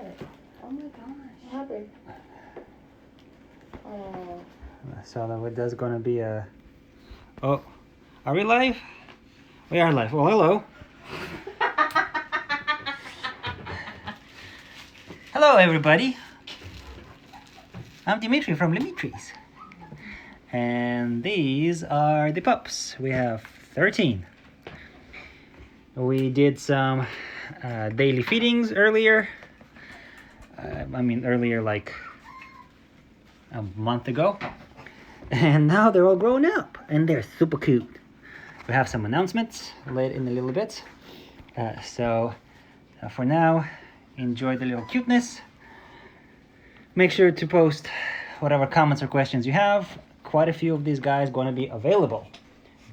Oh my gosh. What happened? Oh. So there's gonna be a... Oh, are we live? We are live. Well, hello. Hello, everybody. I'm Dimitri from LeMitri's. And these are the pups. We have 13. We did some daily feedings earlier. Earlier like a month ago. And now they're all grown up and they're super cute. We have some announcements later in a little bit. So for now, enjoy the little cuteness. Make sure to post whatever comments or questions you have. Quite a few of these guys going to be available.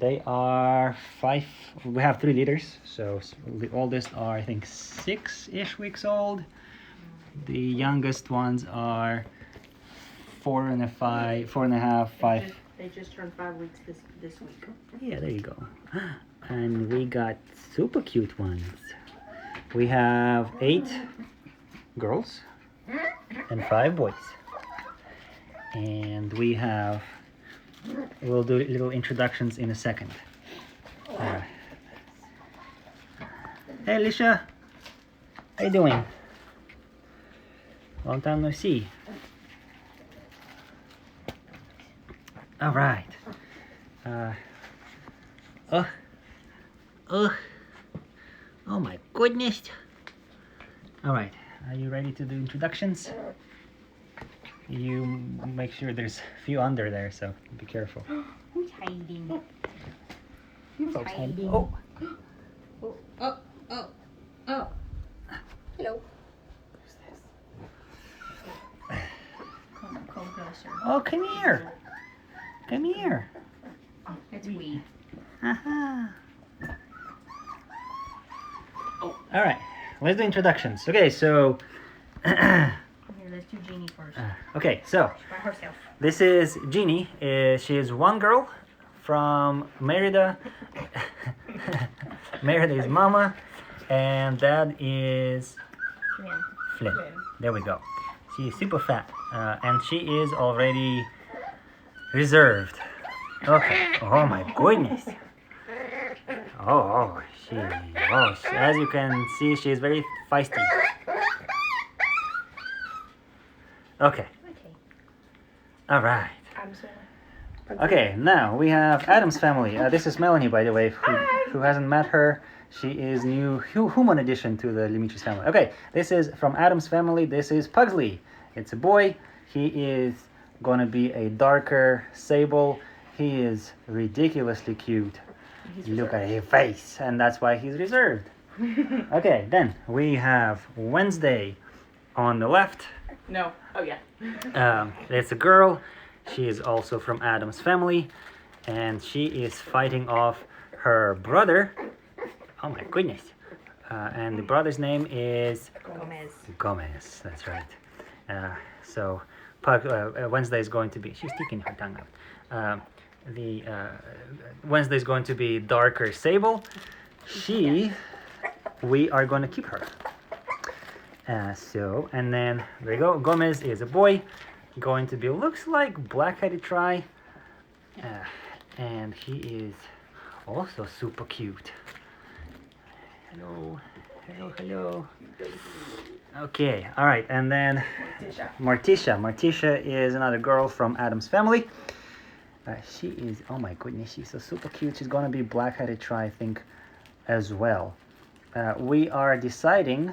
They are 5, we have 3 litters. So the oldest are I think 6-ish weeks old. The youngest ones are 4.5, 5. They just turned 5 weeks this week. Yeah, there you go. And we got super cute ones. We have 8 girls and 5 boys. And we'll do little introductions in a second. Hey Alicia, how you doing? Long time no see. All right. Oh my goodness. All right. Are you ready to do introductions? You make sure there's a few under there, so be careful. Who's hiding? You folks hiding? Oh. Oh. Hello. Oh, come here. Come here. It's we. All right. Let's do introductions. Okay, so. Here, let's do Genie first. Okay, so. By herself. This is Genie. She is one girl from Merida. Merida is Mama, and Dad is Flynn. There we go. She is super fat, and she is already reserved. Okay. Oh my goodness. As you can see, she is very feisty. Okay. All right. Okay, now we have Adam's family. This is Melanie, by the way, who hasn't met her. She is new human addition to the LeMitri's family. Okay, this is from Adam's family. This is Pugsley. It's a boy. He is gonna be a darker sable. He is ridiculously cute. Look at his face, and that's why he's reserved. Okay, then we have Wednesday on the left. No. Oh yeah. It's a girl. She is also from Adam's family, and she is fighting off her brother. Oh my goodness. And the brother's name is Gomez. That's right. So Wednesday is going to be, she's sticking her tongue out. Wednesday is going to be darker sable. We are going to keep her. And then there you go. Gomez is a boy, going to be, looks like black-headed tri, and he is also super cute. Hello. Okay, all right, and then Morticia is another girl from Adam's family. She is, oh my goodness, she's so super cute. She's gonna be black-headed tri, I think, as well. We are deciding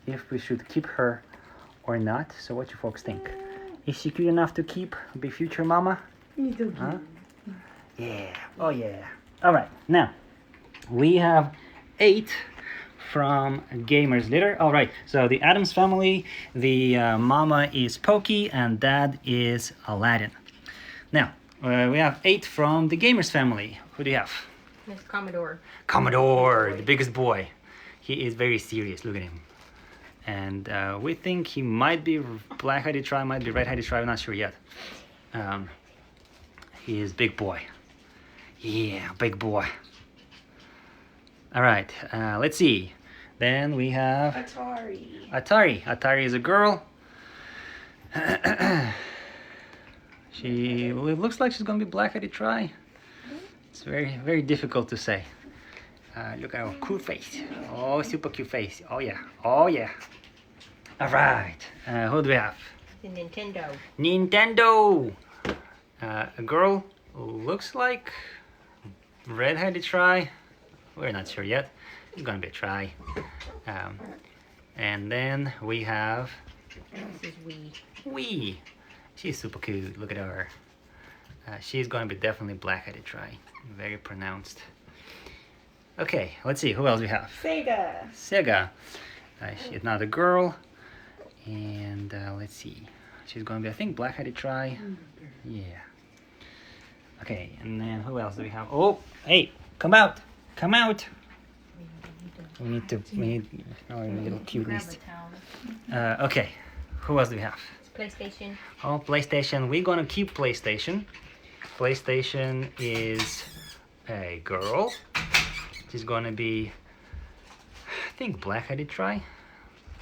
if we should keep her or not. So what you folks think? Is she cute enough to keep, be future mama? Huh? Yeah. Oh yeah. All right. Now we have 8 from Gamer's litter. All right. So the Adams family, the mama is Pokey and dad is Aladdin. Now we have 8 from the Gamer's family. Who do you have? Miss Commodore. Commodore, the biggest boy. He is very serious. Look at him. And we think he might be black-headed tri, might be red-headed tri, we're not sure yet. He is big boy. Yeah, big boy. All right, let's see. Then we have Atari. Atari. Atari is a girl. It looks like she's gonna be black-headed try. It's very, very difficult to say. Look at our cool face. Oh, super cute face. Oh yeah. Oh yeah. All right. Who do we have? The Nintendo. Nintendo. A girl who looks like red-headed try. We're not sure yet. It's gonna be a try. And then we have This is Wii. Wee. She's super cute. Look at her. She's gonna be definitely black-headed try. Very pronounced. Okay, let's see who else we have. Sega. Sega. She's another girl. And let's see. She's gonna be, I think, black-headed try. Yeah. Okay, and then who else do we have? Oh, hey, come out. Come out. We need our little cuties. Okay, who else do we have? PlayStation. Oh, PlayStation. We're gonna keep PlayStation. PlayStation is a girl. She's gonna be, I think, black-headed try.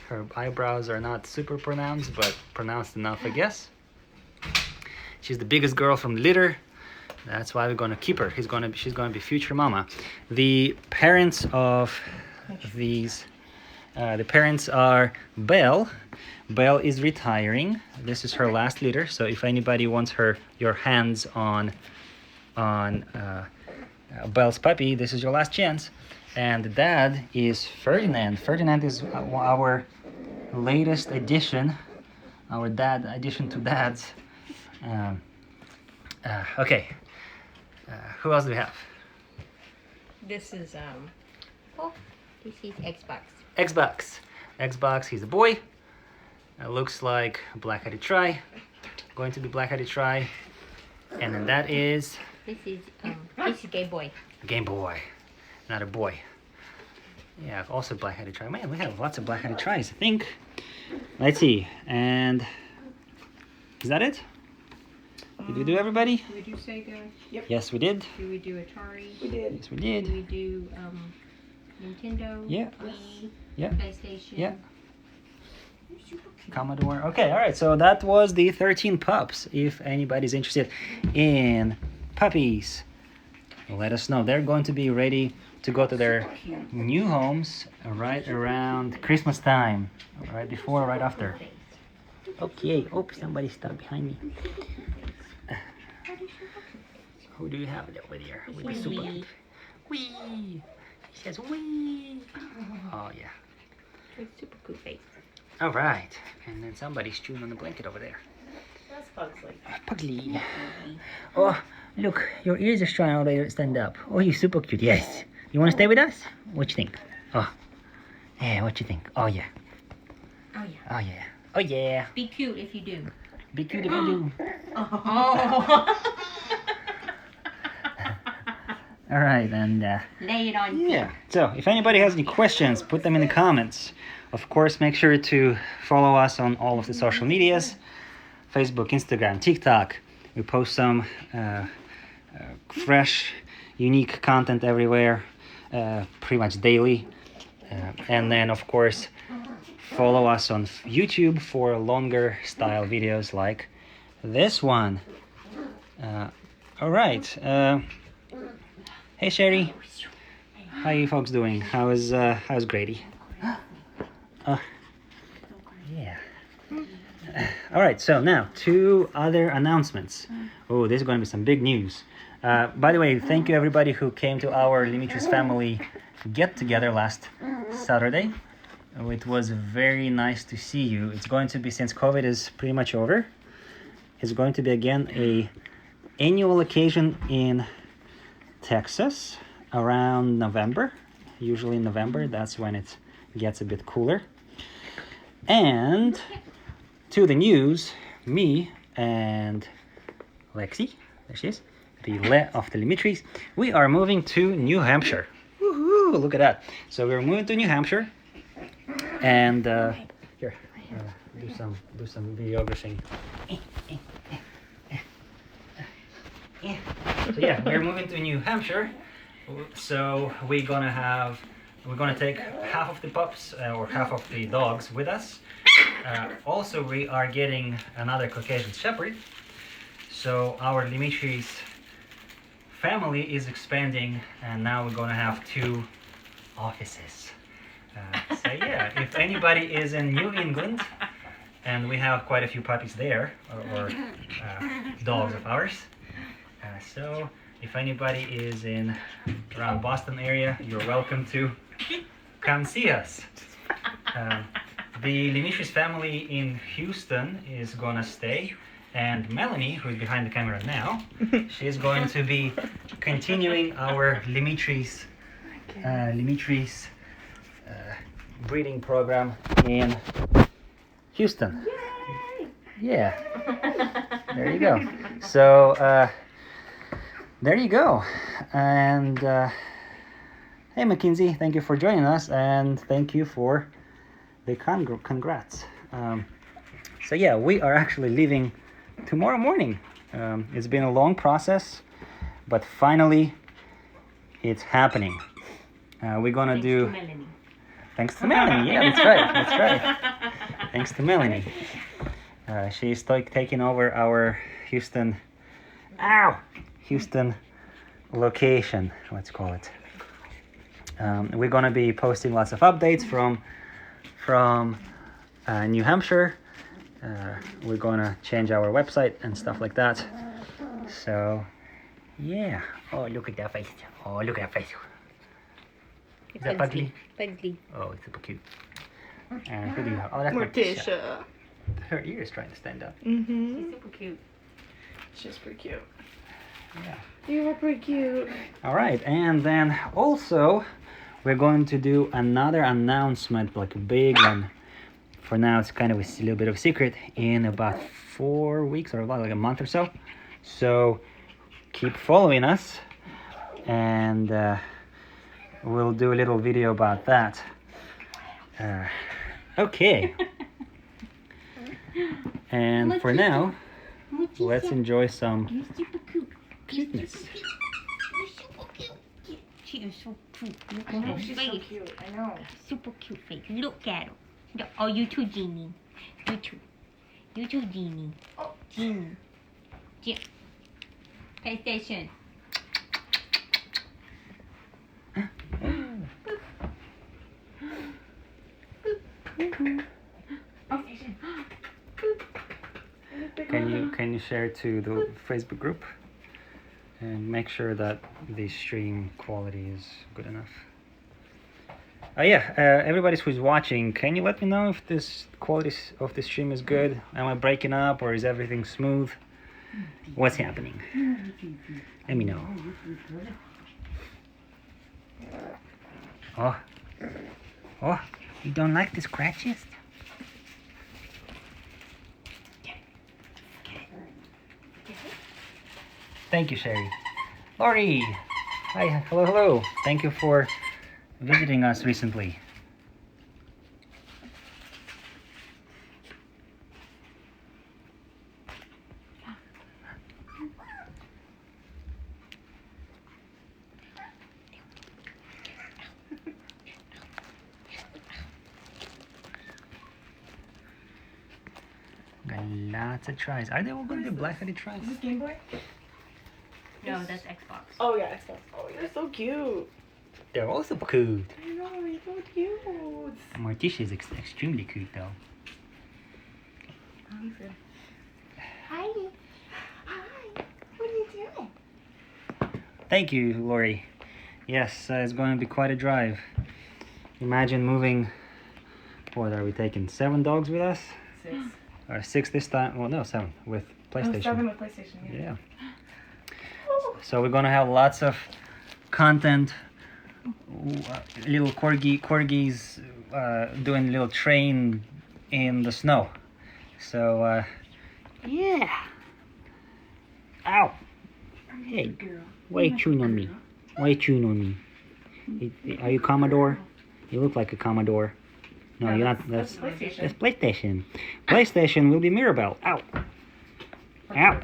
Her eyebrows are not super pronounced, but pronounced enough, I guess. She's the biggest girl from the litter. That's why we're gonna keep her. She's gonna be future mama. The parents of these, the parents are Belle. Belle is retiring. This is her last litter. So if anybody wants your hands on Belle's puppy, this is your last chance. And the dad is Ferdinand. Ferdinand is our latest addition, our addition to dads. Okay. Who else do we have? This is this is Xbox. Xbox, he's a boy. Looks like a black-headed try. Going to be black-headed try. And then that is This is Game Boy. Game Boy. Not a boy. Yeah, also black-headed try. Man, we have lots of black-headed tries, I think. Let's see. And is that it? Did we do everybody? Did we do Sega? Yep. Yes, we did. Did we do Atari? We did. Yes, we Did did. we do Nintendo? Yeah. Wii? Yeah. PlayStation? Yeah. Commodore. Okay, all right. So that was the 13 pups. If anybody's interested in puppies, let us know. They're going to be ready to go to their new homes right around Christmas time, right before, right after. Okay. Oh, somebody stopped behind me. Who do you have over there? With the super Wii. Wee. He says wee. Oh yeah. It's super cool face. All right. And then somebody's chewing on the blanket over there. That's Pugsley. Pugly. Oh, look, your ears are trying all the way to stand up. Oh, you're super cute. Yes. You want to stay with us? What you think? Oh, yeah. What you think? Oh yeah. Oh yeah. Oh yeah. Oh yeah. Be cute if you do. Be cute if you do. Oh. All right, and Lay it on. yeah. So, if anybody has any questions, put them in the comments. Of course, make sure to follow us on all of the social medias: Facebook, Instagram, TikTok. We post some fresh, unique content everywhere, pretty much daily. And then, of course, follow us on YouTube for longer style videos like this one. All right. Hey Sherry, how you folks doing? How's Grady? Yeah. All right. So now 2 other announcements. Oh, this is going to be some big news. By the way, thank you everybody who came to our LeMitri's family get together last Saturday. It was very nice to see you. It's going to be, since COVID is pretty much over, it's going to be again a annual occasion in Texas around November. Usually in November, that's when it gets a bit cooler. And to the news, me and Lexi, there she is, the Le of the LeMitri's, we are moving to New Hampshire. Woohoo! Look at that. So we're moving to New Hampshire, and here, do some videographing. So yeah, we're moving to New Hampshire. So we're gonna have we're gonna take half of the pups or half of the dogs with us. Also, we are getting another Caucasian Shepherd. So our LeMitri's family is expanding, and now we're gonna have 2 offices. So yeah, if anybody is in New England, and we have quite a few puppies there, or dogs of ours. So if anybody is in around Boston area, you're welcome to come see us. The LeMitri's family in Houston is gonna stay, and Melanie, who's behind the camera now, she's going to be continuing our LeMitri's breeding program in Houston. Yay! Yeah. There you go. So there you go. And hey Mackenzie, thank you for joining us, and thank you for the congrats. So yeah, we are actually leaving tomorrow morning. It's been a long process, but finally it's happening. We're gonna do. Thanks to Melanie. Yeah, that's right. That's right. Thanks to Melanie. She's taking over our Houston location, let's call it. We're gonna be posting lots of updates from New Hampshire. We're gonna change our website and stuff like that. So yeah. Oh, look at that face. Oh, look at that face. Is that Pugly? Pugly. Oh, it's super cute. And who do you have? Oh, that's Morticia. Morticia. Her ear is trying to stand up. Mm-hmm. She's super cute. She's pretty cute. Yeah. You are pretty cute. All right, and then also we're going to do another announcement, like a big one. For now, it's kind of a little bit of a secret. In about 4 weeks or about like a month or so. So keep following us, and we'll do a little video about that. Okay. And for now, let's enjoy some cuteness. You're super cute. She is so cute. Look at her She's face. so cute. I know. Super cute face. Look at her. Oh, you too, Genie. You too. You too, Genie. Oh. Genie. PlayStation. Can you share to the Facebook group and make sure that the stream quality is good enough? Oh yeah, everybody who's watching, can you let me know if this quality of the stream is good? Am I breaking up, or is everything smooth? What's happening? Let me know. Oh, you don't like the scratches? Thank you, Sherry. Lori! Hi, hello. Thank you for visiting us recently. Got lots of tries. Are they all going to be black-headed tries? Is this Game Boy? No, that's Xbox. Oh yeah, Xbox. Oh, you're so cute. They're also cute. I know, you're so cute. Morticia is extremely cute, though. Hi. Hi. What are you doing? Thank you, Lori. Yes, it's going to be quite a drive. Imagine moving. What are we taking? 7 dogs with us? 6. Or 6 this time? Well, no, 7 with PlayStation. Oh, 7 with PlayStation. Yeah. So we're gonna have lots of content. Little corgis doing a little train in the snow. So yeah. Ow. Hey, why you chewing on me? Why you chewing on me? Are you Commodore? You look like a Commodore. No, you're not. That's PlayStation. That's PlayStation. PlayStation will be Mirabelle. Ow. Ow.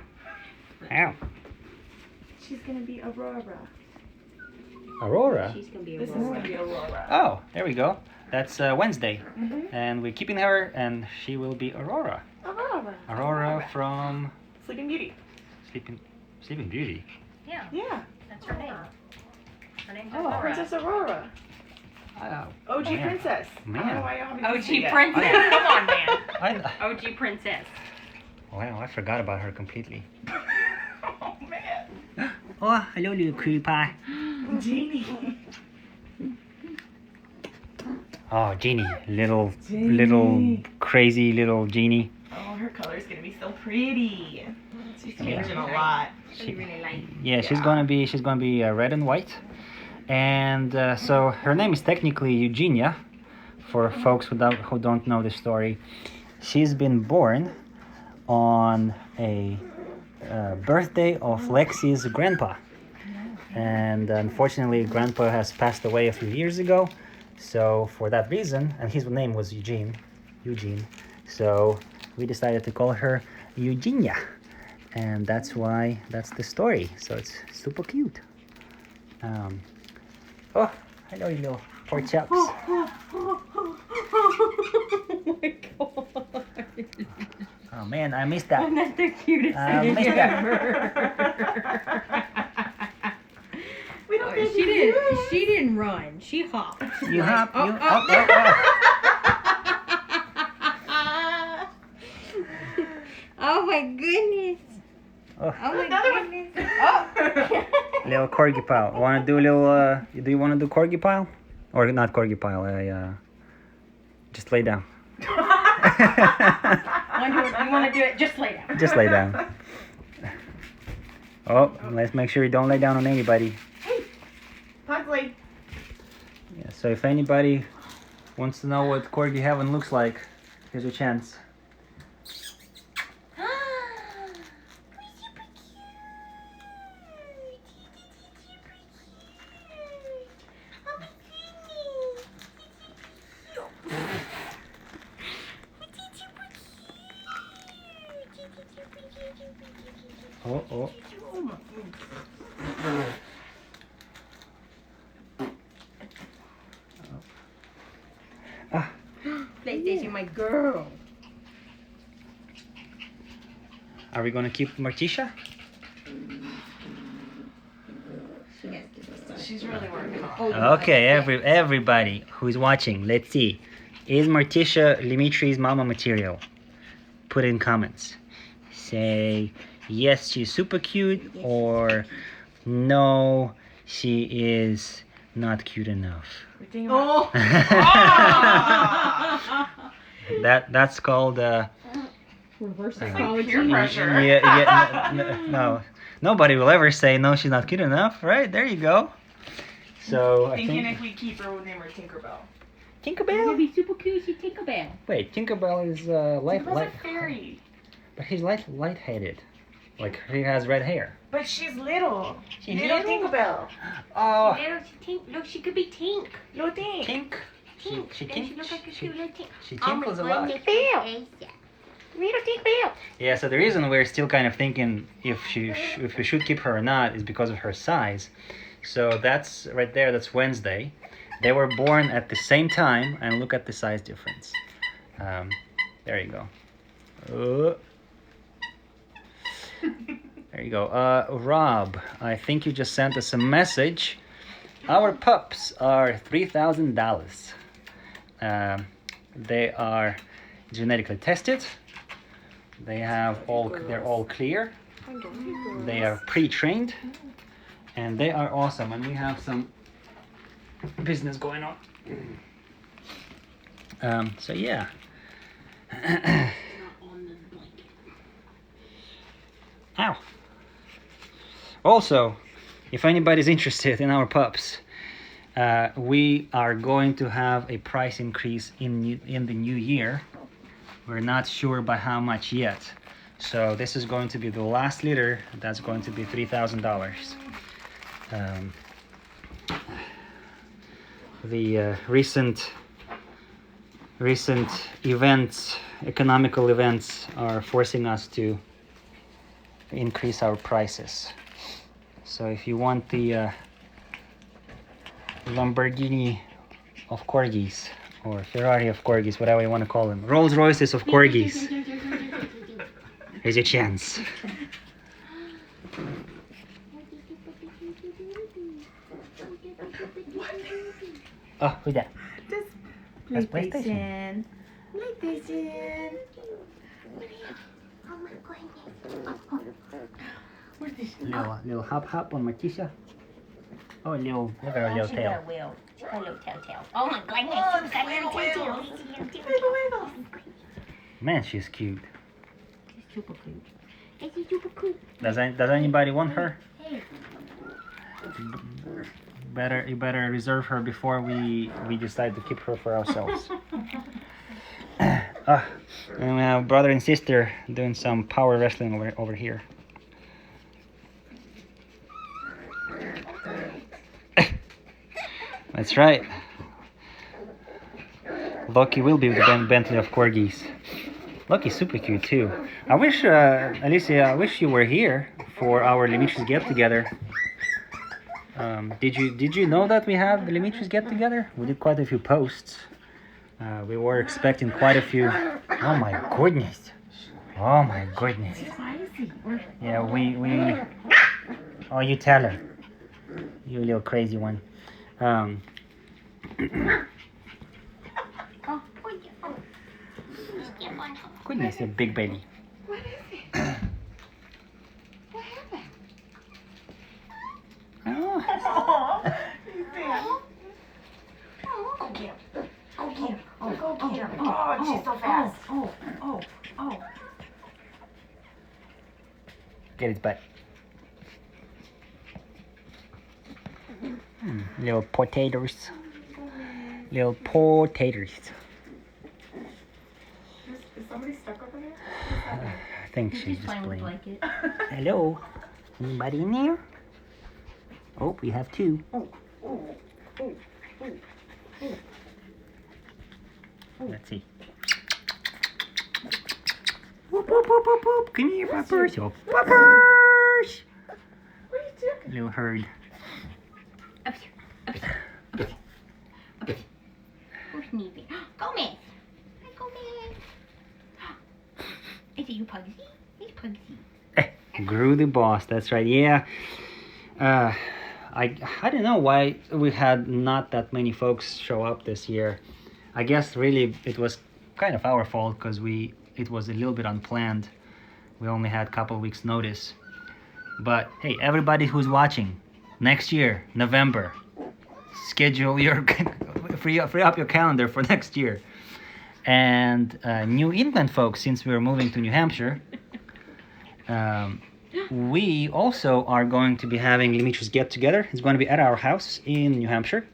Ow. She's gonna be Aurora. Aurora. She's gonna be This is Aurora. gonna be Aurora. Oh, there we go. That's Wednesday. Mm-hmm. And we're keeping her, and she will be Aurora. Aurora. Aurora from Sleeping Beauty. Sleeping Beauty. Yeah, Yeah. that's her name. Her name's Oh, Aurora. Princess Aurora. Oh, OG man. Princess. Man. I don't know why y'all haven't OG seen that. Princess. Come on, man. I, OG Princess. wow, I forgot about her completely. Oh man. Oh, hello, little cutie pie. Genie. Oh, Genie, little crazy little Genie. Oh, her color's gonna be so pretty. She's changing Yeah. a lot. She really like. Yeah, she's gonna be red and white, and so her name is technically Eugenia. For folks who don't know the story, she's been born on a birthday of Lexi's grandpa, and unfortunately, grandpa has passed away a few years ago. So for that reason, and his name was Eugene. So we decided to call her Eugenia. And that's why that's the story. So it's super cute. Oh, hello, you little poor chaps. Oh my god. Oh man, I missed that. I'm not the cutest I thing missed that. ever. We don't think She didn't run. She hopped. You hop. oh, You oh. oh. Oh my goodness. Oh. Oh my Another one. goodness. Oh. Little corgi pile. Want to do a little? Do you want to do corgi pile, or not corgi pile? Just lay down. You want to do it? Just lay down. Just lay down. Oh, let's make sure you don't lay down on anybody. Pugsley. Yeah, so if anybody wants to know what corgi heaven looks like, here's your chance. Oh, oh. PlayStation, my girl. Are we gonna keep Morticia? She's really working on it. Oh, Okay, everybody who's watching, let's see. Is Morticia LeMitri's mama material? Put in comments. Say yes, she's super cute, or no, she is not cute enough. We're thinking about- Oh. That's called Reverse Like psychology. peer pressure. no. Nobody will ever say no, she's not cute enough, right? There you go. So I Thinking think if we keep her, we'll name her Tinkerbell. It'll Tinkerbell. be super cute. She Tinkerbell. Wait, Tinkerbell is Tinkerbell's light, a fairy. but he's light-headed. Like he has red hair. But she's little. She's little little? Tinkerbell. Oh, Little Tink. Look, she could be Tink. Little Tink. Tink. Tink. She Doesn't she look like a cute little Tink? She tinkles a lot. Little Tinkerbell. Yeah, so the reason we're still kind of thinking if we should keep her or not is because of her size. So that's right there, that's Wednesday. They were born at the same time, and look at the size difference. There you go. There you go. Rob, I think you just sent us a message. Our pups are $3,000. They are genetically tested. They're all clear. They are pre-trained, and they are awesome. And we have some business going on. So yeah. Ow. Also, if anybody's interested in our pups, we are going to have a price increase in the new year. We're not sure by how much yet. So this is going to be the last litter. That's going to be $3,000. The recent events, economical events, are forcing us to increase our prices. So if you want the Lamborghini of corgis, or Ferrari of corgis, whatever you want to call them. Rolls Royces of corgis. Here's your chance. Oh, who's that? That's PlayStation. PlayStation. Oh my goodness. Little hop on Martisha. Oh, look at her little She tail. got a wheel. She got a little tail. Oh my goodness. Oh, She's got a little wiggle, tail. Man, she's cute. She's super cute. She's super cute. Does anybody want her? Hey. You better reserve her before we decide to keep her for ourselves. And we have brother and sister doing some power wrestling over here. That's right. Loki will be with the Bentley of corgis. Loki's super cute too. I wish, Alicia, I wish you were here for our LeMitri's get together. Did you know that we have the LeMitri's get together? We did quite a few posts. We were expecting quite a few. Oh my goodness! Oh my goodness! Yeah, we. Oh, you tell her. You little crazy one. Oh, Goodness, a big baby. What is it? What happened? Oh. You think? Go get him. Go get him. Go get him. Oh, she's so fast. Oh. Get his butt. Little potatoes. Little potatoes. Is somebody stuck over there? I think she's just playing with playing. blanket. Hello? Anybody in there? Oh, we have two. Let's see. Whoop, whoop, whoop, whoop, whoop. Come here, puppers. Oh, puppers! What are you doing? Little herd. Up here. Who's sneezing? Gomez. Hi, Gomez. Is it you, Pugsy? It's Pugsy. Grew the boss, that's right. Yeah. I don't know why we had not that many folks show up this year. I guess really it was kind of our fault because it was a little bit unplanned. We only had a couple weeks notice. But hey, everybody who's watching, next year, November, schedule your free up your calendar for next year. And New England folks, since we're moving to New Hampshire, we also are going to be having LeMitri's get together. It's going to be at our house in New Hampshire.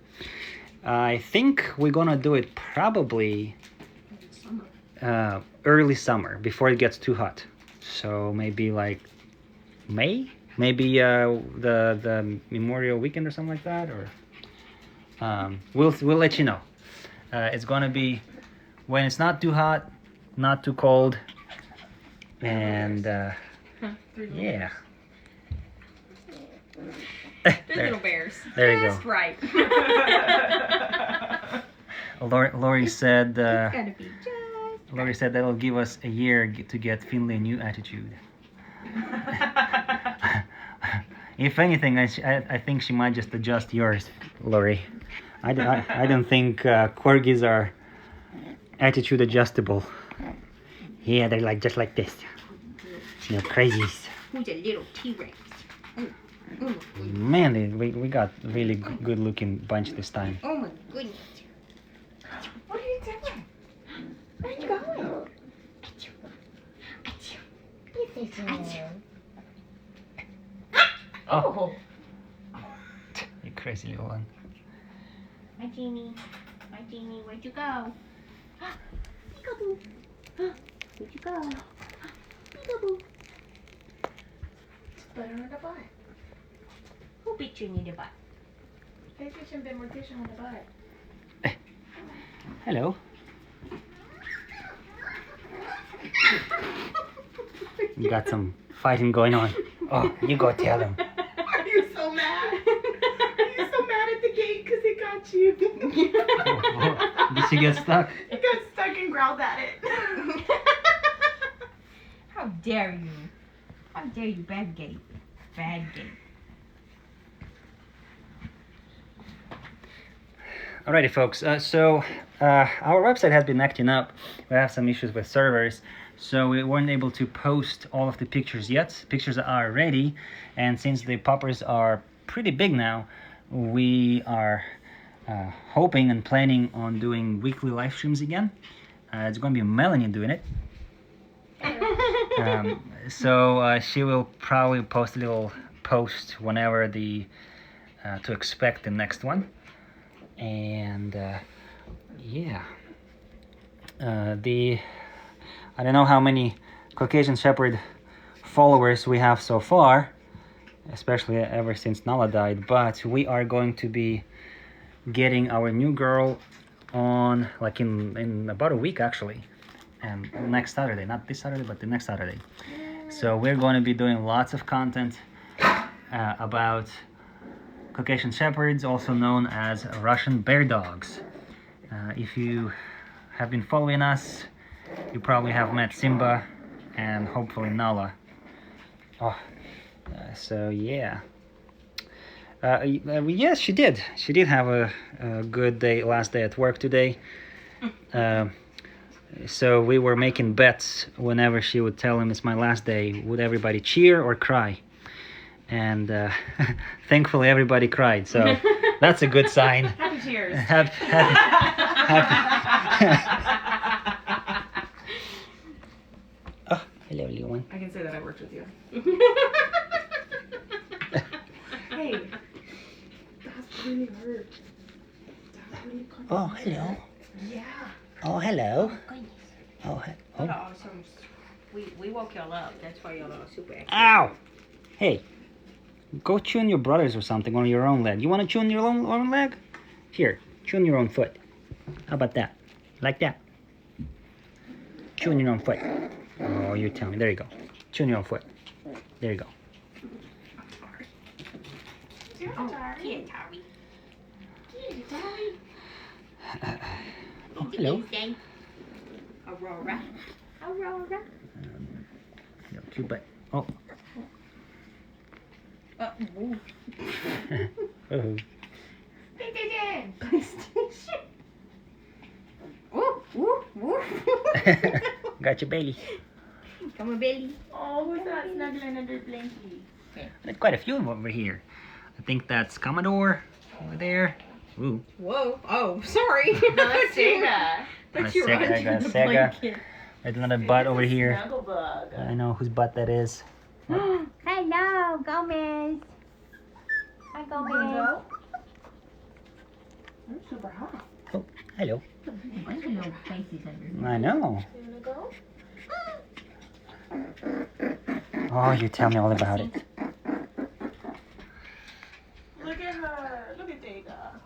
I think we're gonna do it probably early summer before it gets too hot. So maybe like May, maybe the Memorial Weekend or something like that. Or we'll let you know. It's gonna be when it's not too hot, not too cold, and yeah. They're little bears. There you Just go. right. Lori said. Gotta be just. Lori said that'll give us a year to get Finley a new attitude. If anything, I think she might just adjust yours, Lori. I don't think corgis are attitude adjustable. Yeah, they're like just like this. You know, crazies. Who's a little T-Rex? Man, we got really good looking bunch this time. Oh my goodness. What are you doing? Where are you going? Oh, you crazy little one. Hi, Genie. Hi, Genie. Where'd you go? Peekaboo. Where'd you go? Peekaboo. Butter on the butt. Who bit you in the butt? PlayStation been mortician on the butt. Hello. You got some fighting going on. Oh, you go tell him. Are you so mad? Are you so mad at the gate because it got She gets stuck. He got stuck and growled at it. How dare you? How dare you, bad gay. Bad gay. Alrighty, folks. So our website has been acting up. We have some issues with servers, so we weren't able to post all of the pictures yet. Pictures are ready, and since the poppers are pretty big now, we are hoping and planning on doing weekly live streams again. It's going to be Melanie doing it. So she will probably post a little post whenever to expect the next one. And yeah, I don't know how many Caucasian Shepherd followers we have so far, especially ever since Nala died, but we are going to be getting our new girl on like in about a week actually, and next Saturday, not this Saturday but the next Saturday. So we're going to be doing lots of content about Caucasian Shepherds, also known as Russian bear dogs. If you have been following us, you probably have met Simba and hopefully Nala. So yeah. Yes, she did. She did have a good day, last day at work today. So we were making bets whenever she would tell him it's my last day. Would everybody cheer or cry? And thankfully everybody cried, so that's a good sign. Happy cheers. Happy. Oh, hello, little one. I can say that I worked with you. Hey, that's really hurt. That really cut Oh, my hello. head. Yeah. Oh, hello. Goodness. Oh, Oh, we woke y'all up. That's why y'all are super active. Ow! Hey, go tune your brothers or something on your own leg. You want to tune your own leg? Here, tune your own foot. How about that? Like that? Tune your own foot. Oh, you tell me. There you go. Tune your own foot. There you go. Oh, Tia Tari. Oh, hello. Aurora. Aurora. No, cute butt. Oh. Ooh. Oh. PlayStation. Woo, woo, woo. Got your belly. Come on, Billy. Oh, who's that snuggling under the blankie? There's quite a few over here. I think that's Commodore over there. Ooh. Whoa. Oh, sorry. No, that's Sega. But you're Sega, I under got the Sega. blanket. There's another butt over here. Snugglebug. I know whose butt that is. Hello, Gomez. Hi, Gomez. You're super hot. Oh, hello. Bunch of little faces under. I know. You wanna go? Oh, you tell me all about it. Look at her. Look at Dega.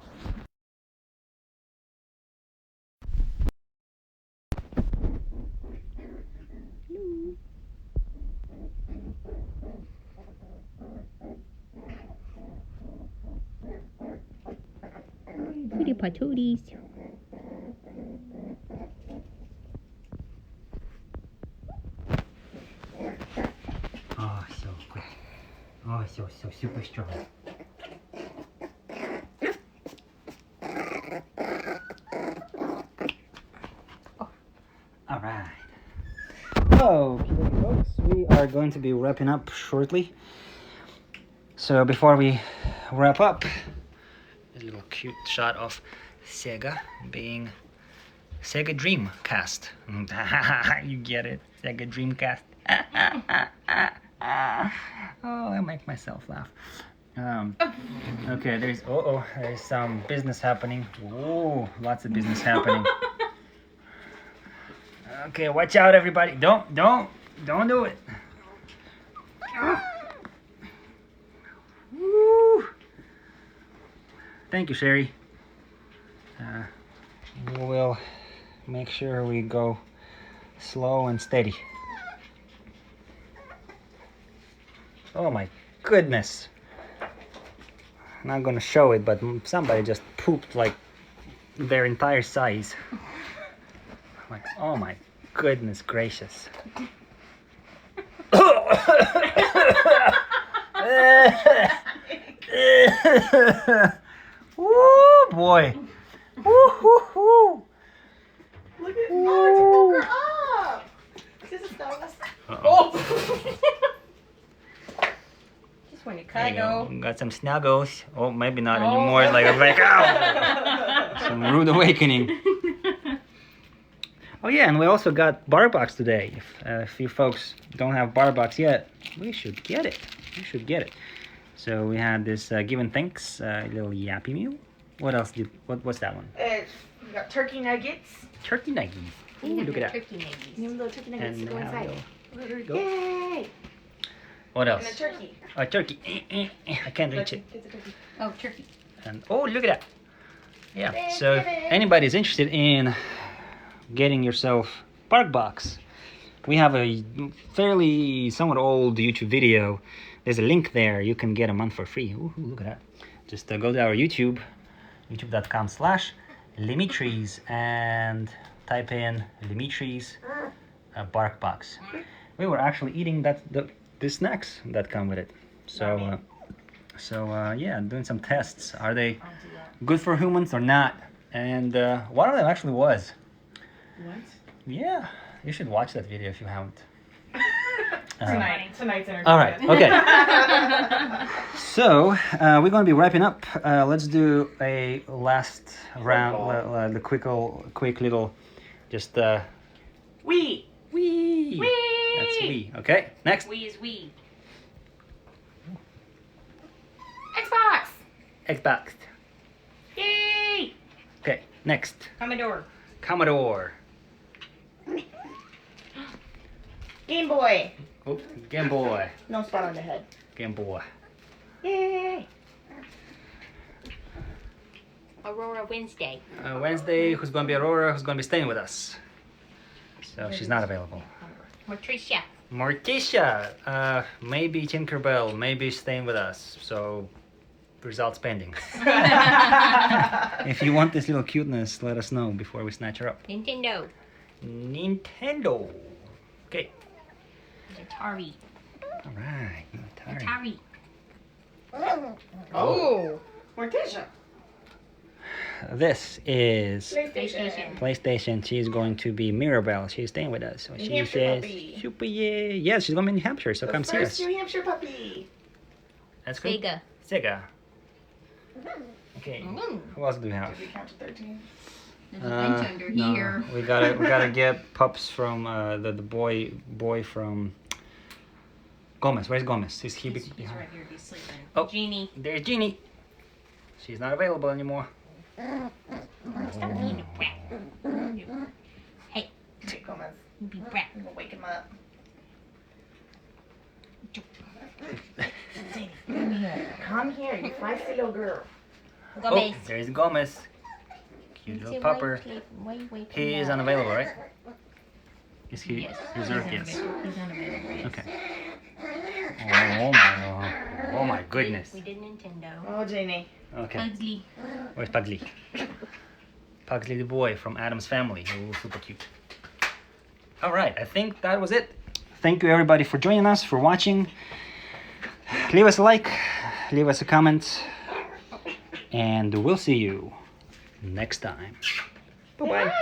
Pretty patooties. Oh, so quick. Oh, so super strong. All right. Okay, folks, we are going to be wrapping up shortly. So before we wrap up, a little cute shot of Sega being Sega Dreamcast. You get it, Sega Dreamcast. Oh, I make myself laugh. Okay, there's some business happening. Whoa, lots of business happening. Okay, watch out, everybody! Don't do it. Woo. Thank you, Sherry. We'll make sure we go slow and steady. Oh my goodness. I'm not gonna show it, but somebody just pooped like their entire size. Like, oh my goodness gracious. Woo boy. Woo hoo hoo. Look at oh, it's her up. This is Uh-oh. Just want to There you go. cuddle. Got some snuggles. Oh, maybe not anymore. Like a like, ow! Some rude awakening. Oh yeah, and we also got Bark Box today. If you folks don't have Bark Box yet, we should get it. You should get it. So we had this Give and Thanks little yappy meal. What else did? What's that one? We got turkey nuggets. Turkey nuggies. Ooh, look at that. Turkey nuggies. New little turkey nuggets And to go we have inside. little- there you go. Yay! What And a else? turkey. A turkey. I can't reach it. It's a turkey. Oh, turkey. And oh, look at that. Yeah. Thank So you, if babe. anybody's interested in getting yourself Bark Box, we have a fairly somewhat old YouTube video. There's a link there. You can get a month for free. Ooh, look at that. Just go to our YouTube, youtube.com/LeMitri's, and type in LeMitri's Bark Box. We were actually eating the snacks that come with it. So, yeah, doing some tests. Are they good for humans or not? And one of them actually was. What? Yeah, you should watch that video if you haven't. Tonight's entertainment. All right, okay. So we're going to be wrapping up. Let's do a last round, the quick little, just We. wee. That's wee. Okay, next. We is we. Xbox. Xbox. Yay! Okay, next. Commodore. Commodore. Game Boy. Oh, Game Boy. No spot on the head. Game Boy. Yay. Aurora Wednesday. Wednesday, who's going to be Aurora, who's going to be staying with us. So she's not available. Morticia. Morticia, maybe Tinkerbell, maybe staying with us. So, results pending. If you want this little cuteness, let us know before we snatch her up. Nintendo. Nintendo. Okay. Atari. All right. Atari. Atari. Oh. Morticia. This is PlayStation. PlayStation. She's going to be Mirabelle. She's staying with us. So New she Hampshire says, puppy. super yeah. Yes, she's going to be in New Hampshire, so The come see first us. New Hampshire puppy. That's good. Sega. Sega. Okay. Mm. Who else do we have? Did we count to 13? There's a bunch under no, here. we gotta get pups from the boy from Gomez. Where's Gomez? Is he He's behind? right here. He's sleeping. Oh. Genie. There's Genie. She's not available anymore. Stop being a brat. Hey, Hey, Gomez. you be brat. I'm gonna wake him up. Come here, you feisty little girl. Go Oh, base. there's Gomez. Cute little pupper. He is unavailable, right? Is he? Yes. He's yes. He's unavailable. Yes. Okay. Oh my goodness. We did Nintendo. Oh, Genie. Okay. Pugsley. Where's Pugsley? Pugsley the boy from Adam's Family. Oh, super cute. All right, I think that was it. Thank you everybody for joining us, for watching. Leave us a like, leave us a comment, and we'll see you next time. Bye-bye.